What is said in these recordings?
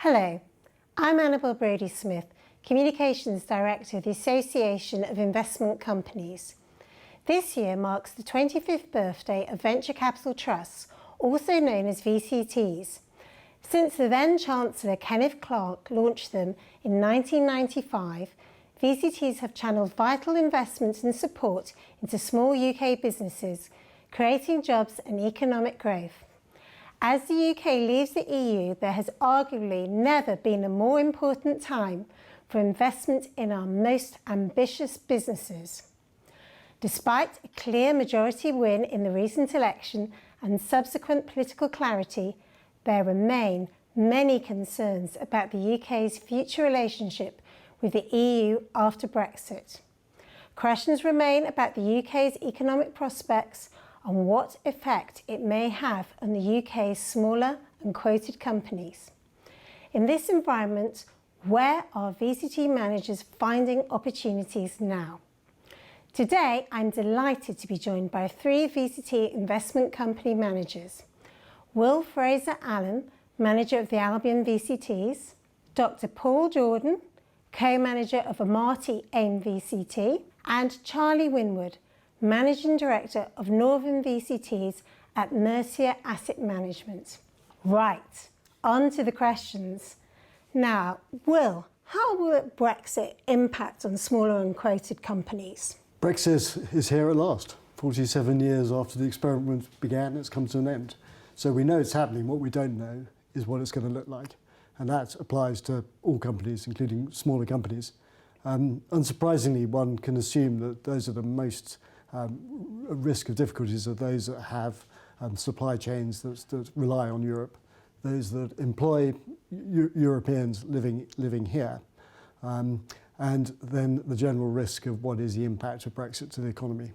Hello, I'm Annabel Brodie-Smith, Communications Director of the Association of Investment Companies. This year marks the 25th birthday of venture capital trusts, also known as VCTs. Since the then Chancellor Kenneth Clarke launched them in 1995, VCTs have channeled vital investments and support into small UK businesses, creating jobs and economic growth. As the UK leaves the EU, there has arguably never been a more important time for investment in our most ambitious businesses. Despite a clear majority win in the recent election and subsequent political clarity, there remain many concerns about the UK's future relationship with the EU after Brexit. Questions remain about the UK's economic prospects and what effect it may have on the UK's smaller and quoted companies. In this environment, where are VCT managers finding opportunities now? Today, I'm delighted to be joined by three VCT investment company managers. Will Fraser-Allen, manager of the Albion VCTs, Dr. Paul Jourdan, co-manager of Amati VCT, and Charlie Winward, Managing Director of Northern VCTs at Mercia Asset Management. Right, on to the questions. Now, Will, how will Brexit impact on smaller unquoted companies? Brexit is here at last. 47 years after the experiment began, it's come to an end. So we know it's happening. What we don't know is what it's going to look like. And that applies to all companies, including smaller companies. Unsurprisingly, one can assume that those are the most risk of difficulties are those that have supply chains that rely on Europe, those that employ Europeans living here, and then the general risk of what is the impact of Brexit to the economy.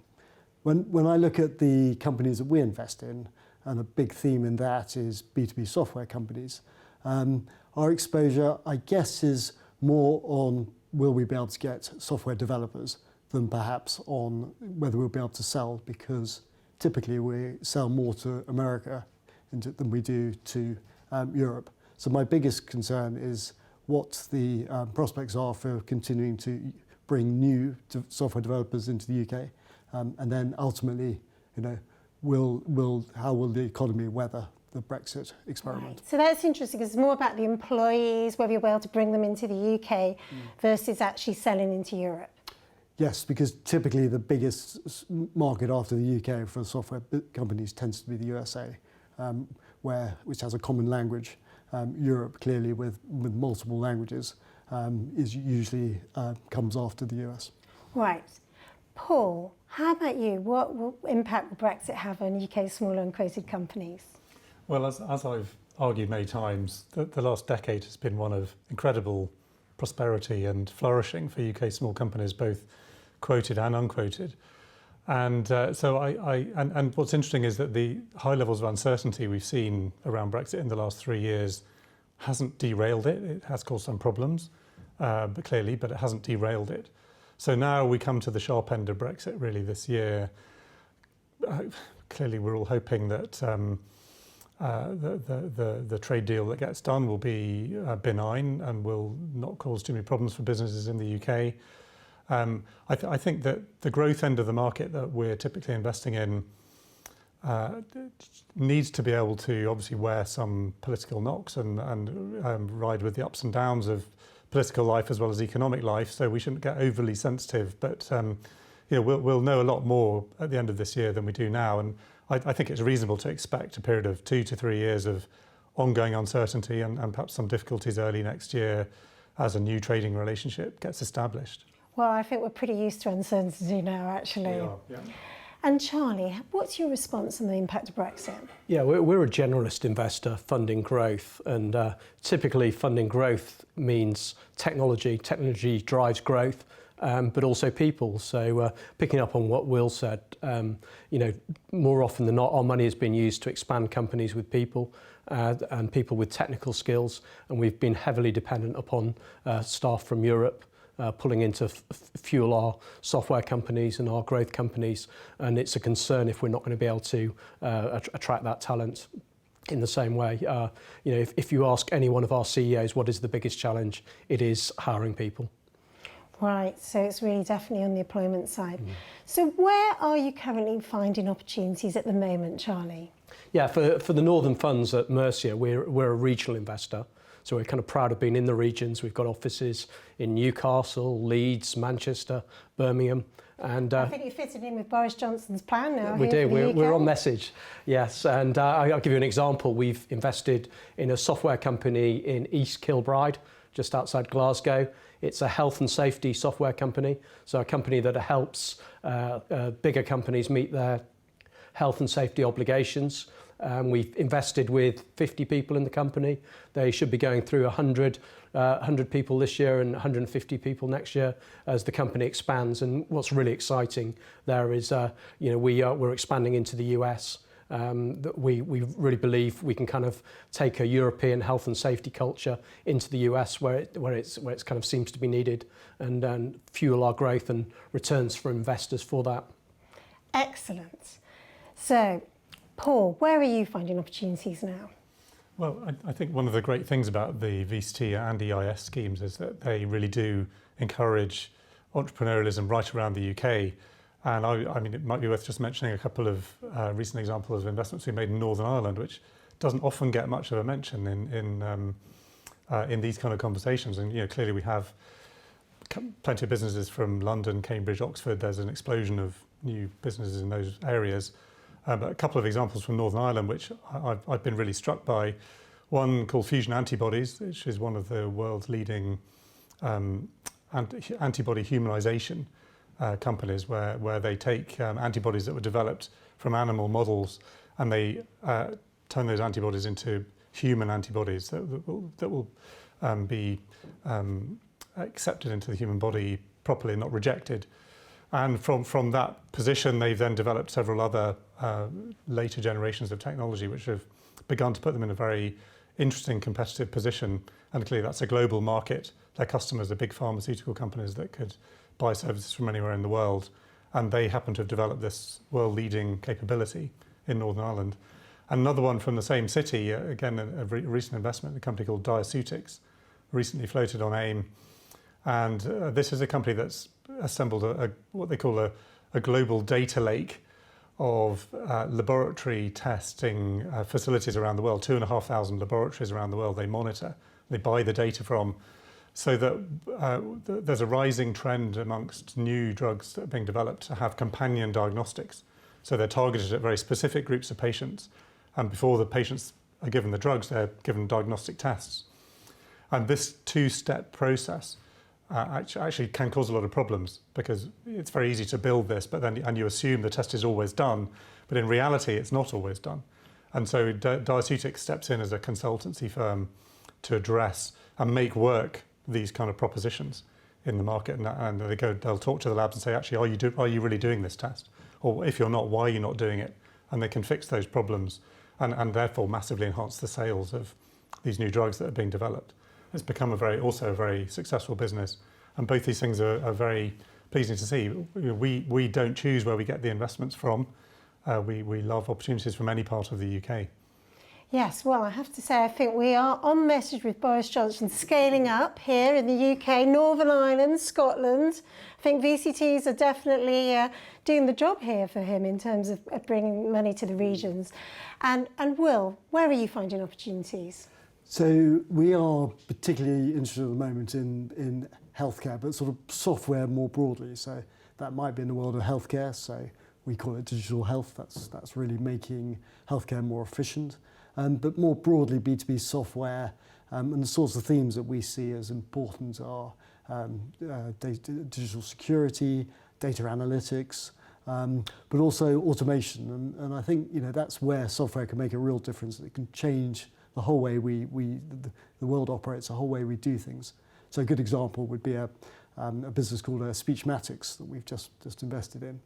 When I look at the companies that we invest in, and a big theme in that is B2B software companies, our exposure, I guess, is more on will we be able to get software developers than perhaps on whether we'll be able to sell, because typically we sell more to America than we do to Europe. So my biggest concern is what the prospects are for continuing to bring new software developers into the UK, and then ultimately, how will the economy weather the Brexit experiment? Right. So that's interesting, because it's more about the employees, whether you'll be able to bring them into the UK versus actually selling into Europe. Yes, because typically the biggest market after the UK for software companies tends to be the USA, which has a common language. Europe, clearly with multiple languages, is usually comes after the US. Right. Paul, how about you? What impact will Brexit have on UK smaller and quoted companies? Well, as I've argued many times, the last decade has been one of incredible prosperity and flourishing for UK small companies, both quoted and unquoted. And and what's interesting is that the high levels of uncertainty we've seen around Brexit in the last 3 years hasn't derailed it. It has caused some problems, but it hasn't derailed it. So now we come to the sharp end of Brexit really this year. Clearly we're all hoping that the trade deal that gets done will be benign and will not cause too many problems for businesses in the UK. I think that the growth end of the market that we're typically investing in needs to be able to obviously wear some political knocks and ride with the ups and downs of political life as well as economic life. So we shouldn't get overly sensitive, but we'll know a lot more at the end of this year than we do now. And I think it's reasonable to expect a period of 2 to 3 years of ongoing uncertainty and perhaps some difficulties early next year as a new trading relationship gets established. Well, I think we're pretty used to uncertainty now, actually. We are, yeah. And Charlie, what's your response on the impact of Brexit? Yeah, we're a generalist investor funding growth, and typically funding growth means technology. Technology drives growth, but also people. So picking up on what Will said, more often than not, our money has been used to expand companies with people and people with technical skills, and we've been heavily dependent upon staff from Europe. Pulling into fuel our software companies and our growth companies, and it's a concern if we're not going to be able to attract that talent in the same way. If you ask any one of our CEOs what is the biggest challenge, it is hiring people. Right, so it's really definitely on the employment side. So where are you currently finding opportunities at the moment, Charlie? Yeah, for the Northern funds at Mercia, we're a regional investor. So we're kind of proud of being in the regions. We've got offices in Newcastle, Leeds, Manchester, Birmingham. And I think you fitted in with Boris Johnson's plan now. We do. Here for the UK. We're on message. Yes, and I'll give you an example. We've invested in a software company in East Kilbride, just outside Glasgow. It's a health and safety software company, so a company that helps bigger companies meet their health and safety obligations. We've invested with 50 people in the company. They should be going through 100 people this year and 150 people next year as the company expands. And what's really exciting there is, we're expanding into the US. That we really believe we can kind of take a European health and safety culture into the US where it's kind of seems to be needed, and fuel our growth and returns for investors for that. Excellent. So, Paul, where are you finding opportunities now? Well, I think one of the great things about the VCT and EIS schemes is that they really do encourage entrepreneurialism right around the UK. And I mean, it might be worth just mentioning a couple of recent examples of investments we made in Northern Ireland, which doesn't often get much of a mention in these kind of conversations. And clearly we have plenty of businesses from London, Cambridge, Oxford. There's an explosion of new businesses in those areas. But a couple of examples from Northern Ireland, which I've been really struck by. One called Fusion Antibodies, which is one of the world's leading antibody humanization companies, where they take antibodies that were developed from animal models, and they turn those antibodies into human antibodies that will be accepted into the human body properly, not rejected. And from that position, they've then developed several other later generations of technology, which have begun to put them in a very interesting competitive position. And clearly that's a global market. Their customers are big pharmaceutical companies that could buy services from anywhere in the world. And they happen to have developed this world-leading capability in Northern Ireland. Another one from the same city, again, a recent investment, a company called Diaceutics, recently floated on AIM. And this is a company that's assembled what they call a global data lake of laboratory testing facilities around the world, 2,500 laboratories around the world they monitor, they buy the data from, so that there's a rising trend amongst new drugs that are being developed to have companion diagnostics. So they're targeted at very specific groups of patients, and before the patients are given the drugs, they're given diagnostic tests. And this two-step process actually can cause a lot of problems, because it's very easy to build this, and you assume the test is always done, but in reality it's not always done. And so Diaceutics steps in as a consultancy firm to address and make work these kind of propositions in the market, and they'll talk to the labs and say, actually, are you really doing this test? Or if you're not, why are you not doing it? And they can fix those problems and therefore massively enhance the sales of these new drugs that are being developed. It's become also a very successful business, and both these things are very pleasing to see. We don't choose where we get the investments from. We love opportunities from any part of the UK. Yes, well, I have to say, I think we are on message with Boris Johnson scaling up here in the UK, Northern Ireland, Scotland. I think VCTs are definitely doing the job here for him in terms of bringing money to the regions. And Will, where are you finding opportunities? So we are particularly interested at the moment in healthcare, but sort of software more broadly. So that might be in the world of healthcare. So we call it digital health. That's really making healthcare more efficient. But more broadly, B2B software, and the sorts of themes that we see as important are digital security, data analytics, but also automation. And I think that's where software can make a real difference. It can change the whole way the world operates, the whole way we do things. So a good example would be a business called Speechmatics that we've just invested in.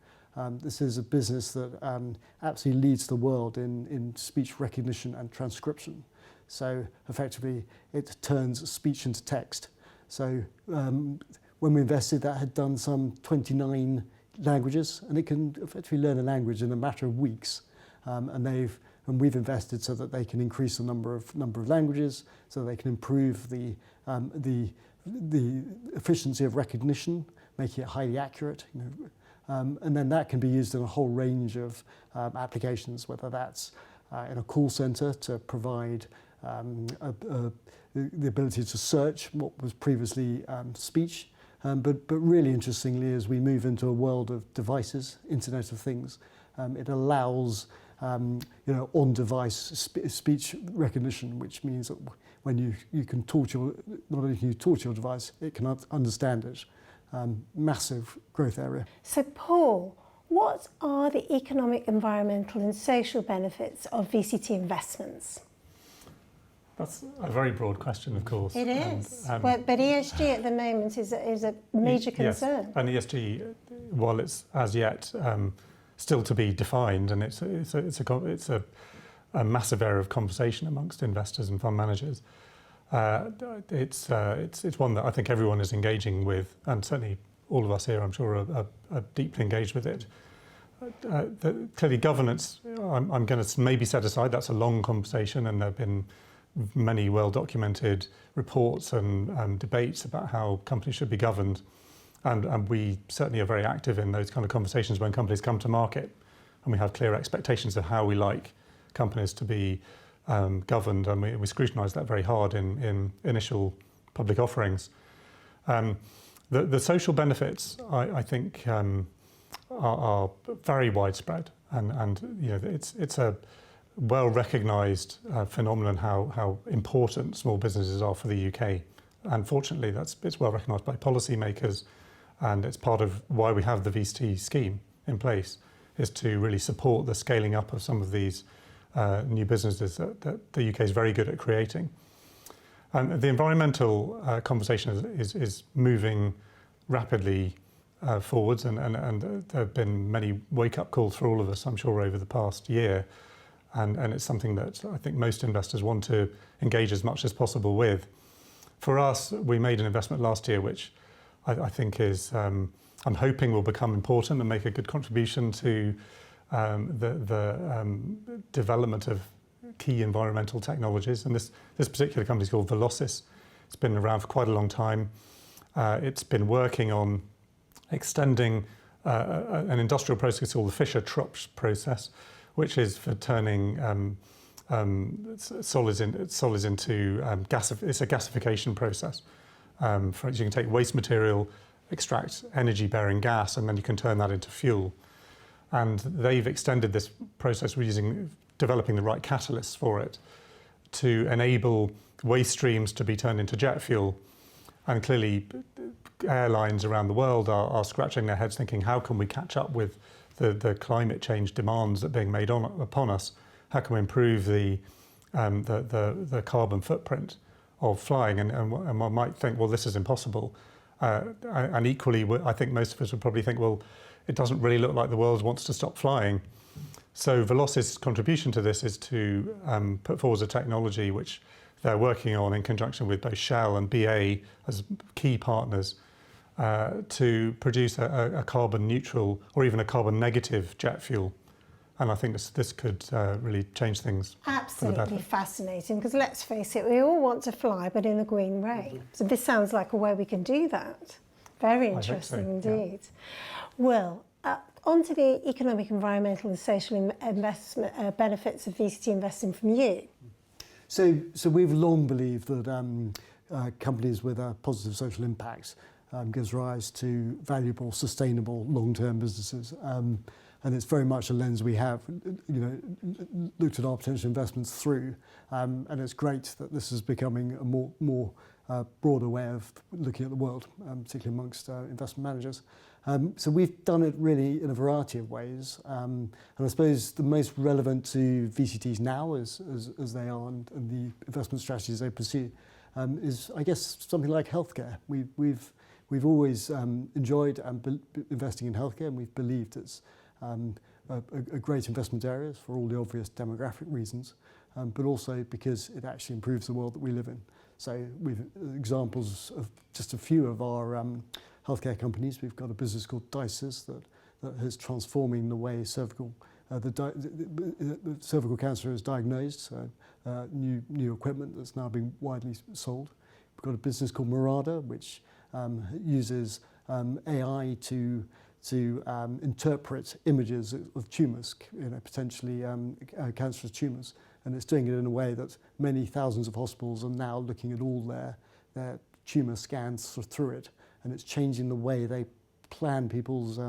This is a business that absolutely leads the world in speech recognition and transcription. So effectively, it turns speech into text. So when we invested, that had done some 29 languages, and it can effectively learn a language in a matter of weeks. And they've and we've invested so that they can increase the number of languages, so they can improve the efficiency of recognition, making it highly accurate. And then that can be used in a whole range of applications, whether that's in a call center to provide the ability to search what was previously speech. But really interestingly, as we move into a world of devices, Internet of Things, it allows on-device speech recognition, which means that when you can talk to not only can you talk to your device, it can understand it. Massive growth area. So Paul, what are the economic, environmental and social benefits of VCT investments? That's a very broad question, of course. It is, but ESG at the moment is a major concern. Yes. And ESG, while it's as yet still to be defined, and it's a massive area of conversation amongst investors and fund managers, it's one that I think everyone is engaging with, and certainly all of us here, I'm sure, are deeply engaged with it. Clearly, governance, I'm going to maybe set aside. That's a long conversation, and there have been many well-documented reports and debates about how companies should be governed. And we certainly are very active in those kind of conversations when companies come to market, and we have clear expectations of how we like companies to be governed, and we scrutinise that very hard in initial public offerings. The social benefits, I think, are very widespread, and it's a well-recognised phenomenon how important small businesses are for the UK. And fortunately, it's well recognised by policymakers, and it's part of why we have the VCT scheme in place, is to really support the scaling up of some of these new businesses that the UK is very good at creating. And the environmental conversation is moving rapidly forwards, and there have been many wake-up calls for all of us, I'm sure, over the past year. And it's something that I think most investors want to engage as much as possible with. For us, we made an investment last year, which I think is, I'm hoping will become important and make a good contribution to the development of key environmental technologies. And this particular company is called Velocis. It's been around for quite a long time. It's been working on extending an industrial process called the Fischer-Tropsch process, which is for turning solids into gas. It's a gasification process. For instance, you can take waste material, extract energy-bearing gas, and then you can turn that into fuel. And they've extended this process developing the right catalysts for it to enable waste streams to be turned into jet fuel. And clearly, airlines around the world are scratching their heads thinking, how can we catch up with the climate change demands that are being made upon us? How can we improve the carbon footprint of flying? And one might think, well, this is impossible. And equally, I think most of us would probably think, well, it doesn't really look like the world wants to stop flying. So Velocis' contribution to this is to put forward a technology which they're working on in conjunction with both Shell and BA as key partners to produce a carbon neutral or even a carbon negative jet fuel. And I think this could really change things. Absolutely fascinating, because let's face it, we all want to fly, but in a green way. So this sounds like a way we can do that. Very interesting indeed. Yeah. Well, on to the economic, environmental and social investment benefits of VCT investing from you. So we've long believed that companies with a positive social impact gives rise to valuable, sustainable, long-term businesses. And it's very much a lens we have, looked at our potential investments through. And it's great that this is becoming a more broader way of looking at the world, particularly amongst investment managers. So we've done it really in a variety of ways. And I suppose the most relevant to VCTs now as they are and the investment strategies they pursue is, I guess, something like healthcare. We've always enjoyed investing in healthcare, and we've believed it's a great investment area for all the obvious demographic reasons, but also because it actually improves the world that we live in. So we've examples of just a few of our healthcare companies. We've got a business called Dices that is transforming the way cervical the cervical cancer is diagnosed, so new equipment that's now being widely sold. We've got a business called Murada, which uses AI to interpret images of tumours, potentially cancerous tumours, and it's doing it in a way that many thousands of hospitals are now looking at all their tumour scans through it, and it's changing the way they plan people's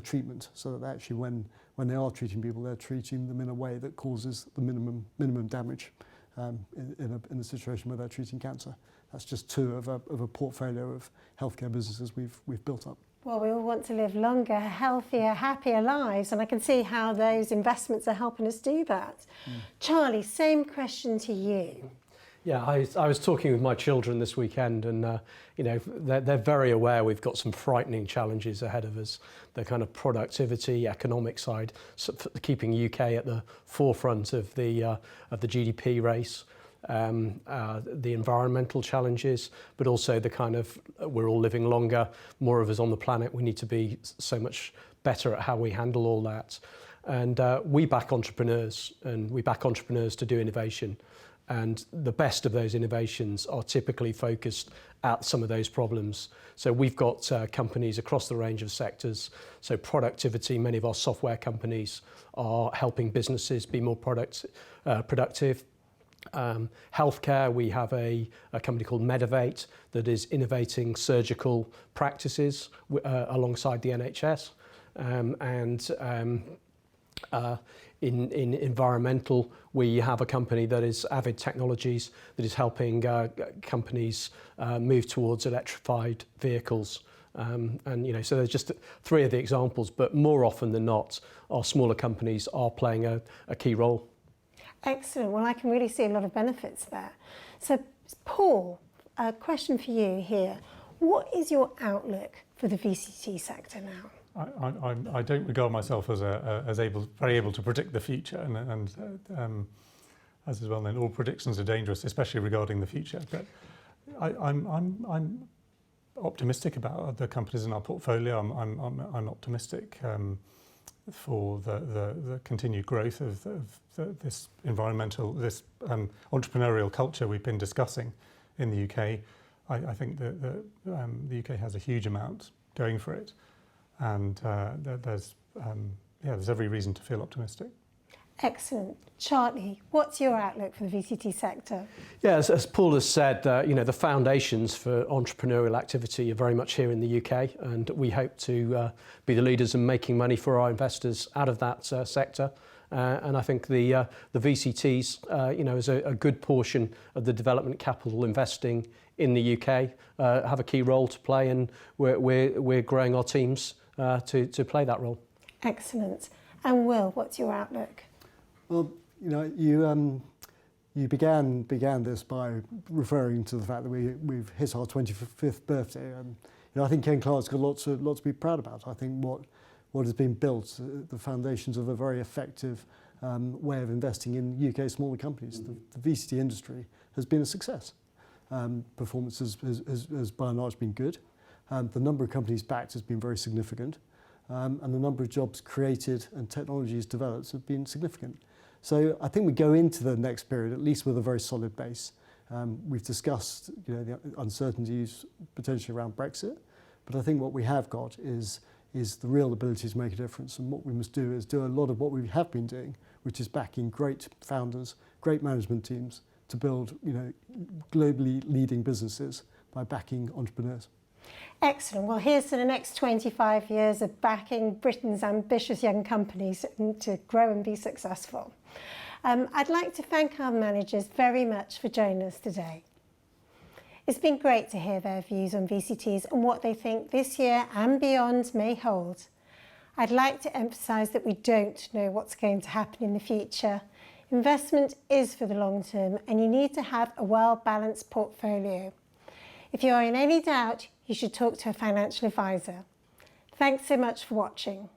treatment, so that actually when they are treating people, they're treating them in a way that causes the minimum damage in a situation where they're treating cancer. That's just two of a portfolio of healthcare businesses we've built up. Well, we all want to live longer, healthier, happier lives, and I can see how those investments are helping us do that. Charlie, same question to you. Yeah, I was talking with my children this weekend, and they're very aware we've got some frightening challenges ahead of us. The kind of productivity, economic side, keeping UK at the forefront of the GDP race. The environmental challenges, but also the kind of we're all living longer, more of us on the planet. We need to be so much better at how we handle all that. And we back entrepreneurs, and we back entrepreneurs to do innovation. And the best of those innovations are typically focused at some of those problems. So we've got companies across the range of sectors. So productivity, many of our software companies are helping businesses be more productive. Healthcare, we have a company called Medivate that is innovating surgical practices alongside the NHS. In environmental, we have a company that is Avid Technologies that is helping companies move towards electrified vehicles. So there's just three of the examples, but more often than not, our smaller companies are playing a key role. Excellent. Well, I can really see a lot of benefits there. So, Paul, a question for you here. What is your outlook for the VCT sector now? I don't regard myself as very able to predict the future, and as is well known, all predictions are dangerous, especially regarding the future. But I'm optimistic about the companies in our portfolio. I'm optimistic for the continued growth of this entrepreneurial culture we've been discussing in the UK. I think that the UK has a huge amount going for it, and there's every reason to feel optimistic. Excellent. Charlie, what's your outlook for the VCT sector? Yeah, as Paul has said, the foundations for entrepreneurial activity are very much here in the UK, and we hope to be the leaders in making money for our investors out of that sector. And I think the VCTs, is a good portion of the development capital investing in the UK, have a key role to play, and we're growing our teams to play that role. Excellent. And Will, what's your outlook? Well, you began this by referring to the fact that we've hit our 25th birthday, and I think Ken Clark's got lots to be proud about. I think what has been built, the foundations of a very effective way of investing in UK smaller companies. The VCT industry has been a success. Performance has by and large been good. The number of companies backed has been very significant, and the number of jobs created and technologies developed have been significant. So I think we go into the next period at least with a very solid base. We've discussed the uncertainties potentially around Brexit, but I think what we have got is the real ability to make a difference, and what we must do is do a lot of what we have been doing, which is backing great founders, great management teams to build globally leading businesses by backing entrepreneurs. Excellent. Well, here's to the next 25 years of backing Britain's ambitious young companies to grow and be successful. I'd like to thank our managers very much for joining us today. It's been great to hear their views on VCTs and what they think this year and beyond may hold. I'd like to emphasise that we don't know what's going to happen in the future. Investment is for the long term, and you need to have a well-balanced portfolio. If you are in any doubt, you should talk to a financial advisor. Thanks so much for watching.